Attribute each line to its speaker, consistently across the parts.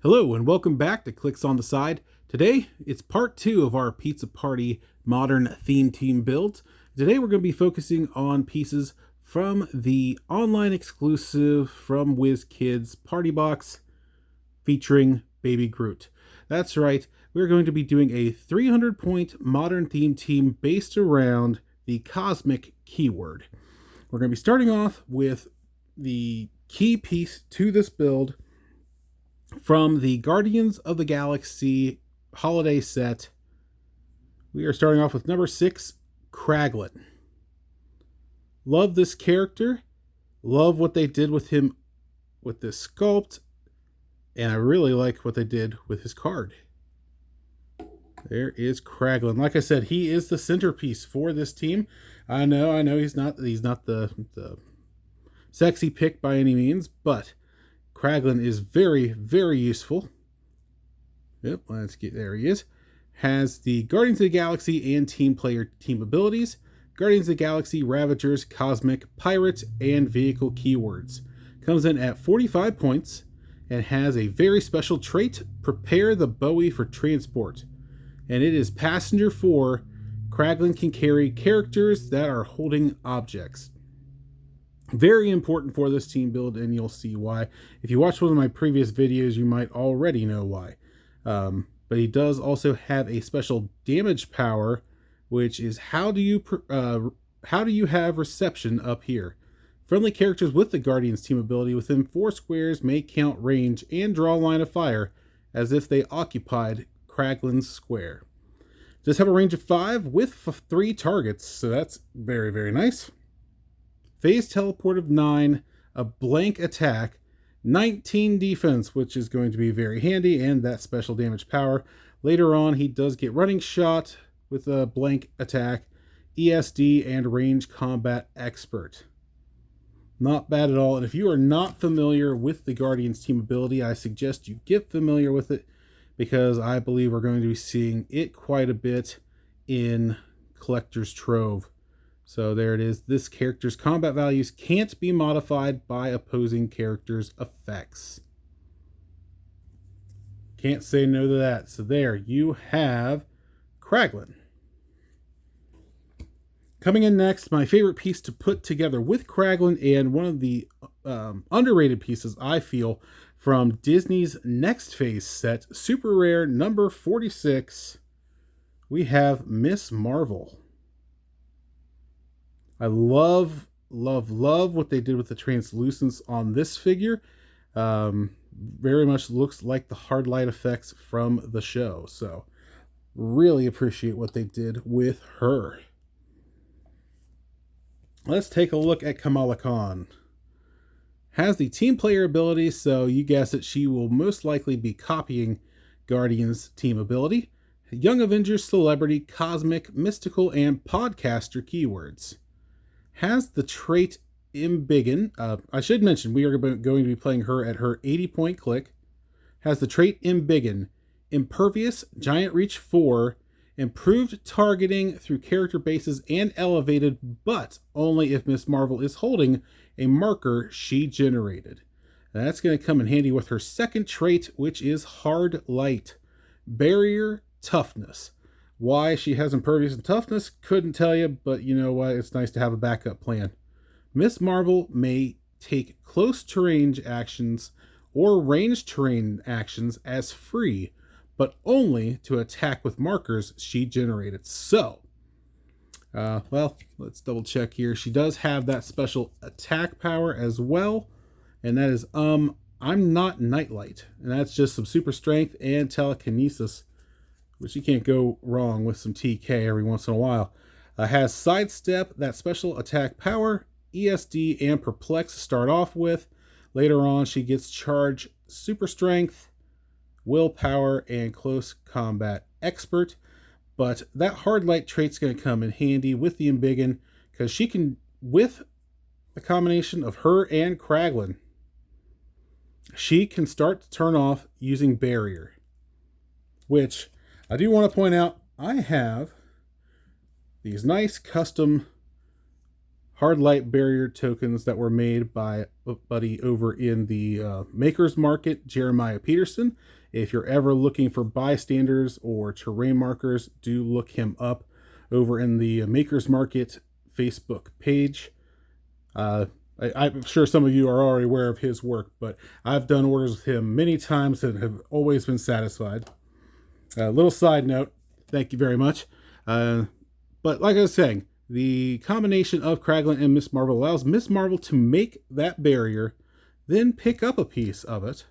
Speaker 1: Hello and welcome back to Clicks on the Side. Today, it's part 2 of our Pizza Party Modern Theme Team build. Today we're going to be focusing on pieces from the online exclusive from WizKids Party Box featuring Baby Groot. That's right, we're going to be doing a 300-point Modern Theme Team based around the Cosmic keyword. We're going to be starting off with the key piece to this build from the Guardians of the Galaxy holiday set. We are starting off with number 6, Kraglin. Love this character. Love what they did with him with this sculpt. And I really like what they did with his card. There is Kraglin. Like I said, he is the centerpiece for this team. I know he's not the sexy pick by any means, but Kraglin is very, very useful. Yep, there he is. Has the Guardians of the Galaxy and team player team abilities, Guardians of the Galaxy, Ravagers, Cosmic, Pirates, and Vehicle keywords. Comes in at 45 points and has a very special trait, Prepare the Bowie for Transport. And it is Passenger 4. Kraglin can carry characters that are holding objects. Very important for this team build, and you'll see why. If you watched one of my previous videos, you might already know why. But he does also have a special damage power, which is how do you have reception up here? Friendly characters with the Guardians team ability within 4 squares may count range and draw line of fire as if they occupied Kraglin's square. Does have a range of 5 with 3 targets, so that's very, very nice. Phase teleport of 9, a blank attack, 19 defense, which is going to be very handy, and that special damage power. Later on, he does get running shot with a blank attack, ESD, and range combat expert. Not bad at all, and if you are not familiar with the Guardians team ability, I suggest you get familiar with it, because I believe we're going to be seeing it quite a bit in Collector's Trove. So there it is. This character's combat values can't be modified by opposing characters' effects. Can't say no to that. So there you have Kraglin. Coming in next, my favorite piece to put together with Kraglin, and one of the underrated pieces I feel from Disney's Next Phase set, super rare number 46, we have Miss Marvel. I love what they did with the translucence on this figure. Very much looks like the hard light effects from the show. So really appreciate what they did with her. Let's take a look at Kamala Khan. Has the team player ability, so you guess it, she will most likely be copying Guardians team ability. Young Avengers, Celebrity, Cosmic, Mystical, and Podcaster keywords. Has the trait Embiggen. I should mention we are going to be playing her at her 80-point click. Has the trait Embiggen. Impervious, Giant Reach 4, improved targeting through character bases and elevated, but only if Miss Marvel is holding a marker she generated. And that's going to come in handy with her second trait, which is Hard Light. Barrier, Toughness. Why she has impervious and toughness, couldn't tell you, but you know what? It's nice to have a backup plan. Miss Marvel may take close to range actions or range terrain actions as free, but only to attack with markers she generated. So, well, let's double check here. She does have that special attack power as well, and that is I'm not Nightlight, and that's just some super strength and telekinesis, which you can't go wrong with some TK every once in a while. Has Sidestep, that special attack power, ESD, and Perplex to start off with. Later on, she gets Charge, Super Strength, Willpower, and Close Combat Expert. But that Hard Light trait's going to come in handy with the Embiggen, because she can, with a combination of her and Kraglin, she can start to turn off using Barrier, which I do want to point out, I have these nice custom hard light barrier tokens that were made by a buddy over in the Maker's Market, Jeremiah Peterson. If you're ever looking for bystanders or terrain markers, do look him up over in the Maker's Market Facebook page. I'm sure some of you are already aware of his work, but I've done orders with him many times and have always been satisfied. Little side note, thank you very much. But like I was saying, the combination of Kraglin and Miss Marvel allows Miss Marvel to make that barrier, then pick up a piece of it.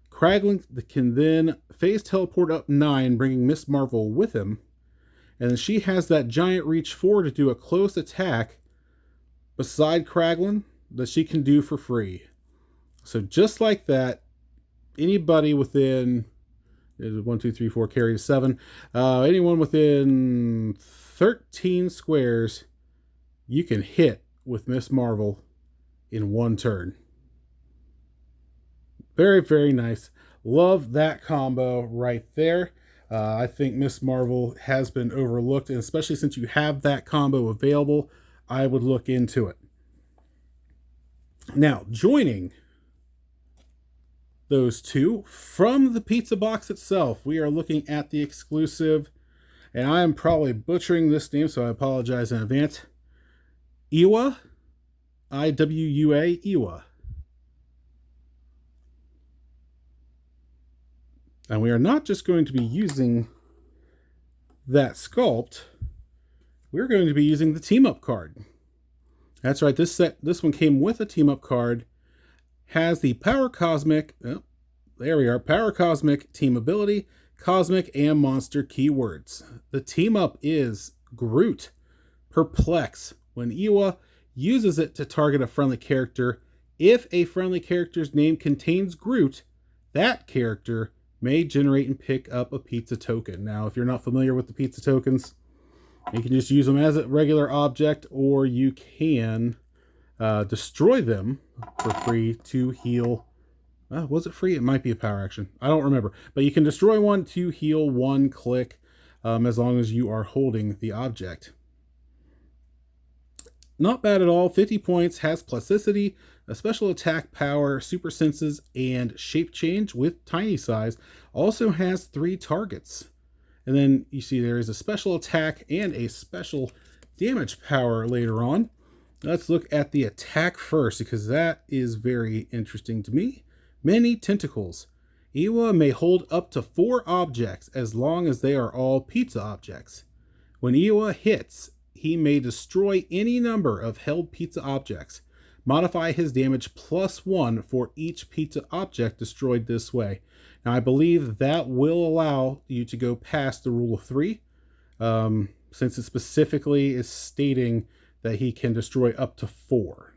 Speaker 1: Kraglin can then phase teleport up 9, bringing Miss Marvel with him. And then she has that giant reach forward to do a close attack beside Kraglin that she can do for free. So just like that, anybody within 1, 2, 3, 4 carry to 7, anyone within 13 squares, you can hit with Miss Marvel in one turn. Very, very nice. Love that combo right there. I think Miss Marvel has been overlooked, and especially since you have that combo available, I would look into it. Now, joining those two from the pizza box itself, we are looking at the exclusive, and I am probably butchering this name, so I apologize in advance. Iwa, I-W-U-A, Iwa. And we are not just going to be using that sculpt, we're going to be using the team up card. That's right, this one came with a team up card, has the Power Cosmic, there we are, Power Cosmic team ability, Cosmic and Monster keywords. The team up is Groot, Perplex. When Iwa uses it to target a friendly character, if a friendly character's name contains Groot, that character may generate and pick up a pizza token. Now, if you're not familiar with the pizza tokens, you can just use them as a regular object, or you can destroy them for free to heal. Was it free? It might be a power action. I don't remember. But you can destroy one to heal one click as long as you are holding the object. Not bad at all. 50 points, has plasticity, a special attack power, super senses, and shape change with tiny size. Also has 3 targets. And then you see there is a special attack and a special damage power later on. Let's look at the attack first, because that is very interesting to me. Many tentacles. Iwa may hold up to 4 objects as long as they are all pizza objects. When Iwa hits, he may destroy any number of held pizza objects. Modify his damage +1 for each pizza object destroyed this way. Now, I believe that will allow you to go past the rule of 3, since it specifically is stating that he can destroy up to 4.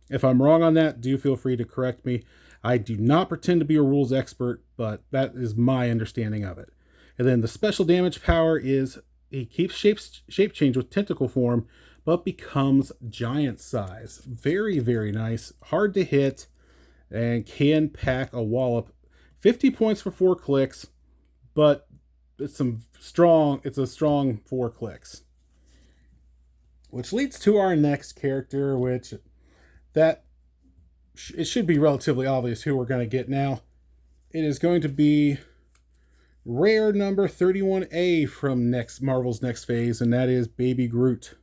Speaker 1: If I'm wrong on that, do feel free to correct me. I do not pretend to be a rules expert, but that is my understanding of it. And then the special damage power is he keeps shape change with tentacle form, but becomes giant size. Very, very nice. Hard to hit and can pack a wallop. 50 points for 4 clicks, but it's a strong 4 clicks. Which leads to our next character, which it should be relatively obvious who we're going to get now. It is going to be rare number 31A from Marvel's next phase, and that is Baby Groot.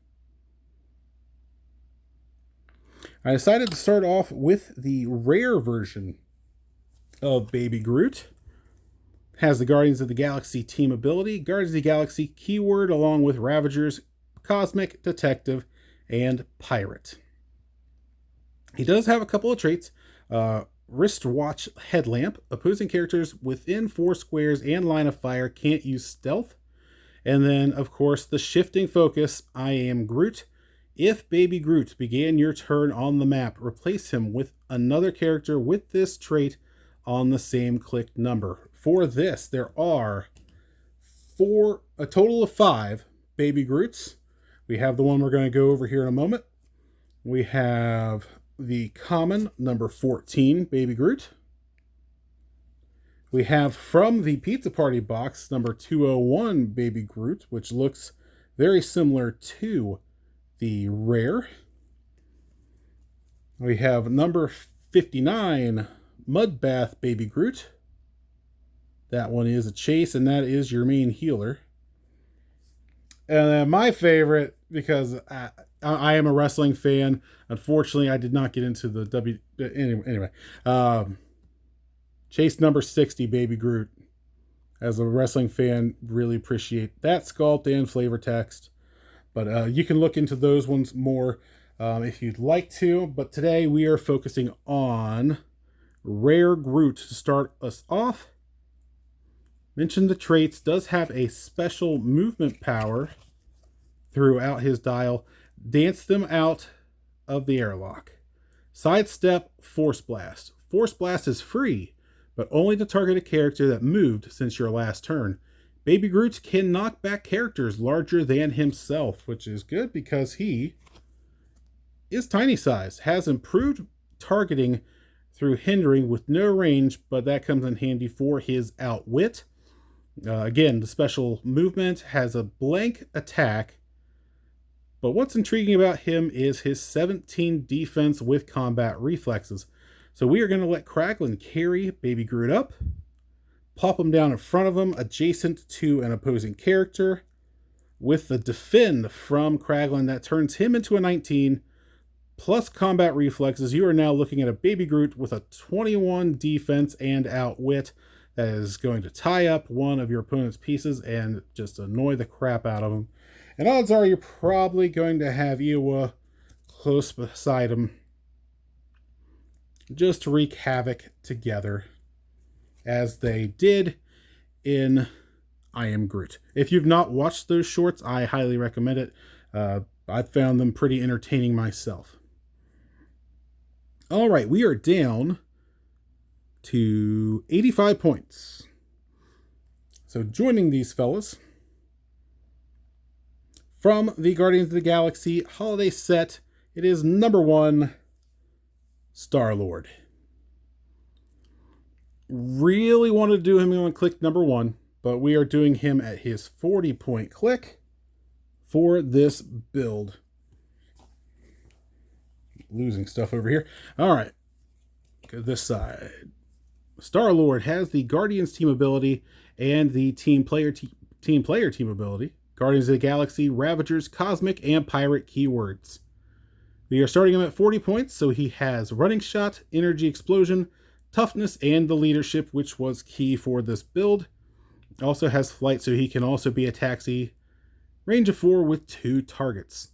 Speaker 1: I decided to start off with the rare version of Baby Groot. Has the Guardians of the Galaxy team ability, Guardians of the Galaxy keyword, along with Ravagers, Cosmic, Detective, and Pirate. He does have a couple of traits. Wristwatch Headlamp. Opposing characters within 4 squares and line of fire can't use stealth. And then, of course, the Shifting Focus, I Am Groot. If Baby Groot began your turn on the map, replace him with another character with this trait on the same click number. For this, there are a total of 5 Baby Groots. We have the one we're going to go over here in a moment. We have the common number 14 Baby Groot. We have from the Pizza Party box number 201 Baby Groot, which looks very similar to the rare. We have number 59, Mudbath Baby Groot. That one is a chase, and that is your main healer. And then my favorite, because I am a wrestling fan. Unfortunately, I did not get into the Anyway, chase number 60, Baby Groot. As a wrestling fan, really appreciate that sculpt and flavor text. But you can look into those ones more if you'd like to. But today we are focusing on Rare Groot to start us off. Mention the traits, does have a special movement power throughout his dial. Dance them out of the airlock. Sidestep, Force Blast. Force Blast is free, but only to target a character that moved since your last turn. Baby Groot can knock back characters larger than himself, which is good because he is tiny size. Has improved targeting through hindering with no range, but that comes in handy for his outwit. Again, the special movement has a blank attack, but what's intriguing about him is his 17 defense with combat reflexes. So we are going to let Kraglin carry Baby Groot up, pop him down in front of him, adjacent to an opposing character. With the defend from Kraglin, that turns him into a 19, plus combat reflexes. You are now looking at a Baby Groot with a 21 defense and outwit that is going to tie up one of your opponent's pieces and just annoy the crap out of him. And odds are you're probably going to have Iowa close beside him just to wreak havoc together, as they did in I Am Groot. If you've not watched those shorts, I highly recommend it. I found them pretty entertaining myself. All right, we are down to 85 points. So joining these fellas from the Guardians of the Galaxy holiday set, it is number 1, Star-Lord. Really wanted to do him on click number 1, but we are doing him at his 40-point click for this build. Losing stuff over here. All right, go this side. Star-Lord has the Guardians team ability and the team player team ability. Guardians of the Galaxy, Ravagers, Cosmic, and Pirate keywords. We are starting him at 40 points, so he has Running Shot, Energy Explosion, Toughness, and the Leadership, which was key for this build. Also has Flight, so he can also be a taxi. Range of 4 with 2 targets.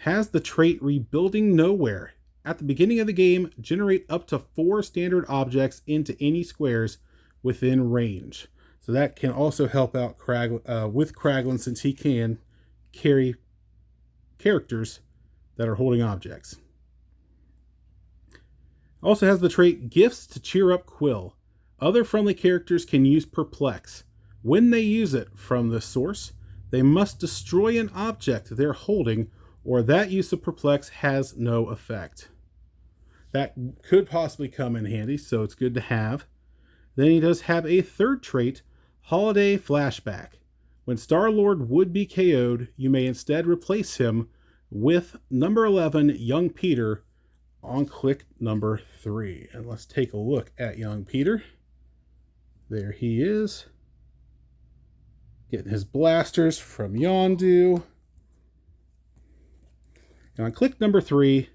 Speaker 1: Has the trait Rebuilding Nowhere. At the beginning of the game, generate up to 4 standard objects into any squares within range. So that can also help out with Kraglin, since he can carry characters that are holding objects. Also has the trait Gifts to cheer up Quill. Other friendly characters can use Perplex. When they use it from the source, they must destroy an object they're holding, or that use of Perplex has no effect. That could possibly come in handy, so it's good to have. Then he does have a third trait, Holiday Flashback. When Star-Lord would be KO'd, you may instead replace him with number 11, Young Peter, on click number 3. And let's take a look at Young Peter. There he is. Getting his blasters from Yondu. And on click number 3,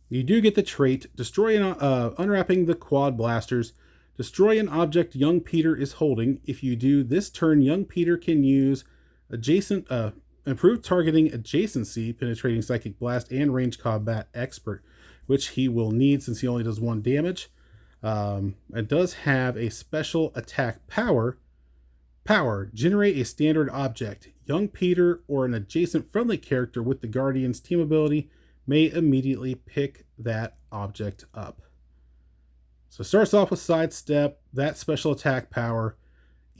Speaker 1: you do get the trait, unwrapping the quad blasters. Destroy an object Young Peter is holding. If you do, this turn Young Peter can use improved targeting adjacency, penetrating psychic blast, and range combat expert, which he will need since he only does 1 damage. It does have a special attack power. Generate a standard object. Young Peter or an adjacent friendly character with the Guardians team ability may immediately pick that object up. So starts off with Sidestep, that special attack power,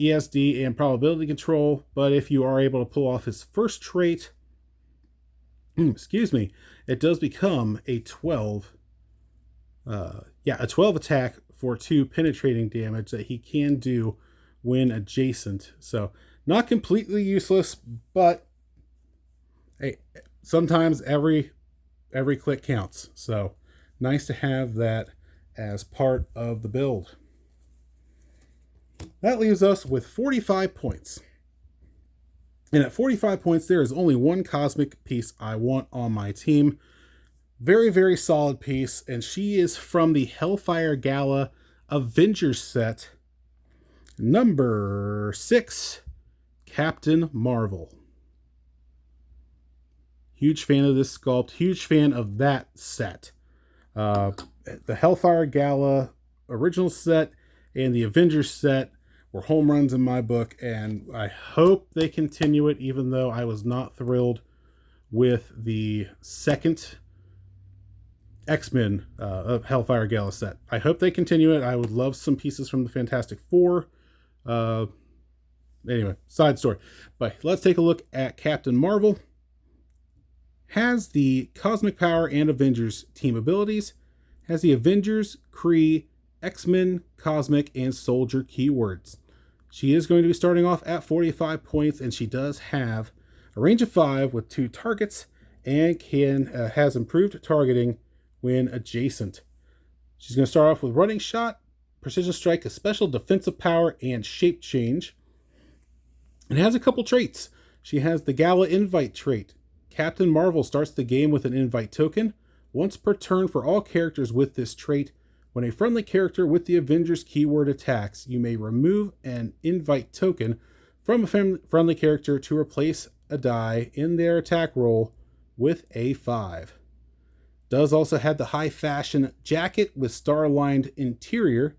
Speaker 1: ESD, and probability control. But if you are able to pull off his first trait, it does become a 12. A 12 attack for 2 penetrating damage that he can do when adjacent. So not completely useless, but hey, sometimes every click counts. So nice to have that as part of the build. That leaves us with 45 points. And at 45 points, there is only one cosmic piece I want on my team. Very, very solid piece. And she is from the Hellfire Gala Avengers set. Number 6, Captain Marvel. Huge fan of this sculpt. Huge fan of that set. The Hellfire Gala original set and the Avengers set were home runs in my book, and I hope they continue it, even though I was not thrilled with the second X-Men Hellfire Gala set. I hope they continue it. I would love some pieces from the Fantastic Four. Anyway, side story. But let's take a look at Captain Marvel. Has the Cosmic Power and Avengers team abilities. Has the Avengers, Kree, X-Men, Cosmic, and Soldier keywords. She is going to be starting off at 45 points, and she does have a range of 5 with 2 targets and has improved targeting when adjacent. She's going to start off with Running Shot, Precision Strike, a special defensive power, and Shape Change. And has a couple traits. She has the Gala Invite trait. Captain Marvel starts the game with an invite token. Once per turn for all characters with this trait, when a friendly character with the Avengers keyword attacks, you may remove an invite token from a friendly character to replace a die in their attack roll with a 5. Does also have the high fashion jacket with star-lined interior.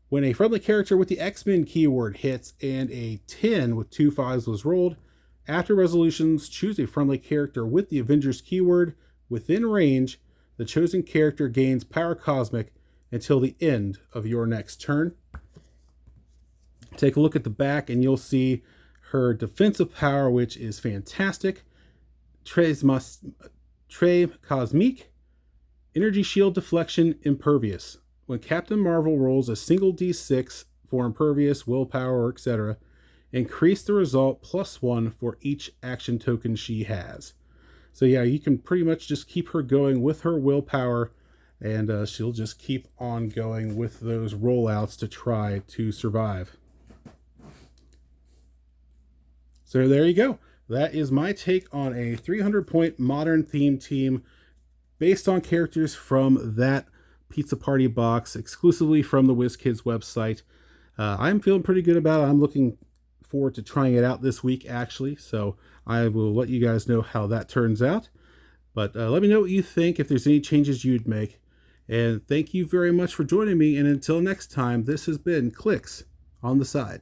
Speaker 1: When a friendly character with the X-Men keyword hits and a 10 with 2 5s was rolled, after resolutions, choose a friendly character with the Avengers keyword within range. The chosen character gains Power Cosmic until the end of your next turn. Take a look at the back and you'll see her defensive power, which is fantastic. Très Cosmique, Energy Shield Deflection, Impervious. When Captain Marvel rolls a single D6 for Impervious, Willpower, etc., increase the result +1 for each action token she has. So yeah, you can pretty much just keep her going with her willpower, and she'll just keep on going with those rollouts to try to survive. So there you go. That is my take on a 300-point modern theme team based on characters from that Pizza Party box, exclusively from the WizKids website. I'm feeling pretty good about it. I'm looking forward to trying it out this week, actually. So I will let you guys know how that turns out. But let me know what you think, if there's any changes you'd make. And thank you very much for joining me. And until next time, this has been Clicks on the Side.